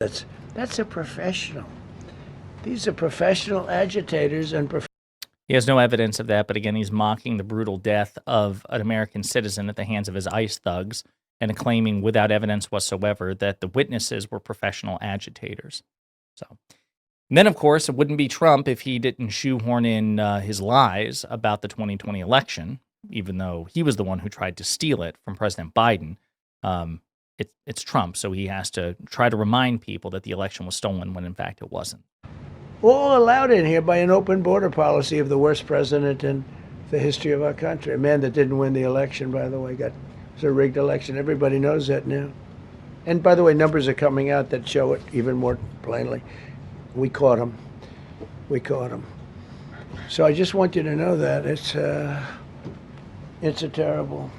That's a professional. These are professional agitators and He has no evidence of that, but again, he's mocking the brutal death of an American citizen at the hands of his ICE thugs and claiming without evidence whatsoever that the witnesses were professional agitators. So, and then, of course, it wouldn't be Trump if he didn't shoehorn in his lies about the 2020 election, even though he was the one who tried to steal it from President Biden. It's Trump, so he has to try to remind people that the election was stolen when, in fact, it wasn't. all allowed in here by an open border policy of the worst president in the history of our country. A man that didn't win the election, by the way, it was a rigged election. Everybody knows that now. And by the way, numbers are coming out that show it even more plainly. We caught him. We caught him. So I just want you to know that it's a terrible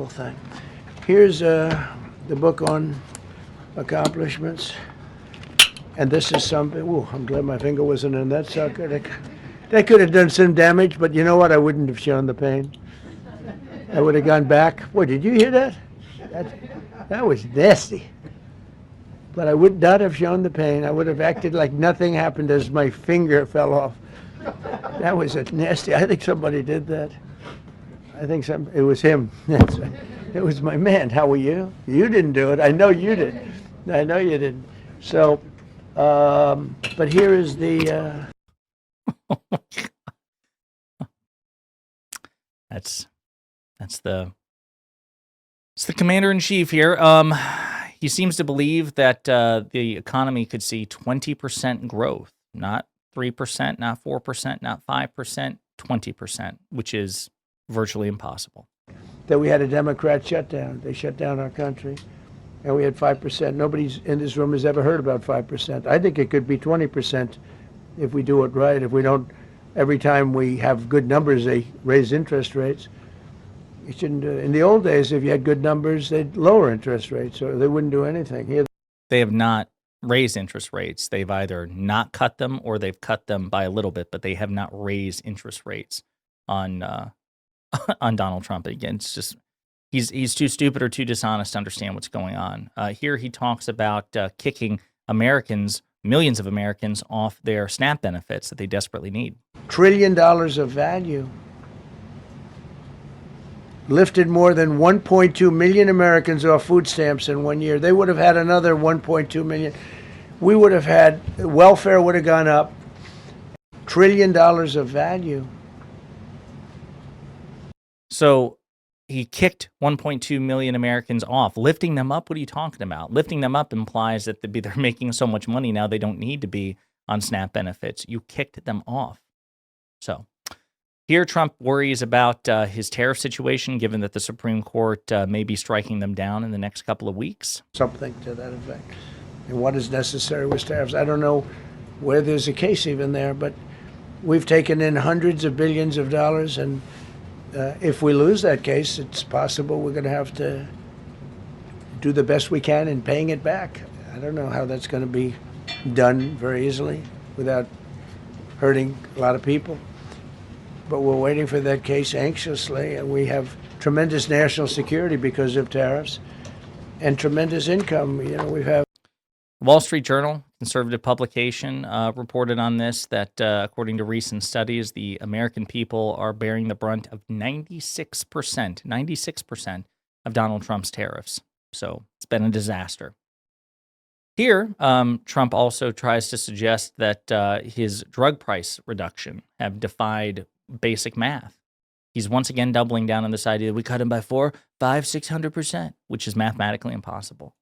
thing. Here's the book on accomplishments. And this is something, ooh, I'm glad my finger wasn't in that sucker. That could have done some damage, but you know what? I wouldn't have shown the pain. I would have gone back. Boy, did you hear that? That was nasty. But I would not have shown the pain. I would have acted like nothing happened as my finger fell off. That was a nasty, I think somebody did that. I think it was him. It was my man. How were you? You didn't do it. I know you did. I know you didn't. So, but here is the. That's the commander in chief here. He seems to believe that the economy could see 20% growth, not 3%, not 4%, not 5%, 20%, which is virtually impossible. That we had a Democrat shutdown. They shut down our country. And we had 5%. Nobody's in this room has ever heard about 5%. I think it could be 20% if we do it right. If we don't, every time we have good numbers, they raise interest rates. You shouldn't do it. In the old days, if you had good numbers, they'd lower interest rates, or they wouldn't do anything. Here, they have not raised interest rates. They've either not cut them or they've cut them by a little bit, but they have not raised interest rates on on Donald Trump. Again, it's just he's too stupid or too dishonest to understand what's going on. Here he talks about kicking Americans, millions of Americans, off their SNAP benefits that they desperately need. $1 trillion of value. Lifted more than 1.2 million Americans off food stamps in 1 year. They would have had another 1.2 million. We would have had, welfare would have gone up. $1 trillion of value. So he kicked 1.2 million Americans off. Lifting them up, what are you talking about? Lifting them up implies that they're making so much money now they don't need to be on SNAP benefits. You kicked them off. So here Trump worries about his tariff situation, given that the Supreme Court may be striking them down in the next couple of weeks. Something to that effect. And what is necessary with tariffs? I don't know where there's a case even there, but we've taken in hundreds of billions of dollars, and if we lose that case, it's possible we're going to have to do the best we can in paying it back. I don't know how that's going to be done very easily without hurting a lot of people. But we're waiting for that case anxiously, and we have tremendous national security because of tariffs and tremendous income. You know, we have. Wall Street Journal, conservative publication, reported on this, that according to recent studies, the American people are bearing the brunt of 96% of Donald Trump's tariffs. So it's been a disaster. Here, Trump also tries to suggest that his drug price reduction have defied basic math. He's once again doubling down on this idea that we cut him by 400, 500, 600%, which is mathematically impossible.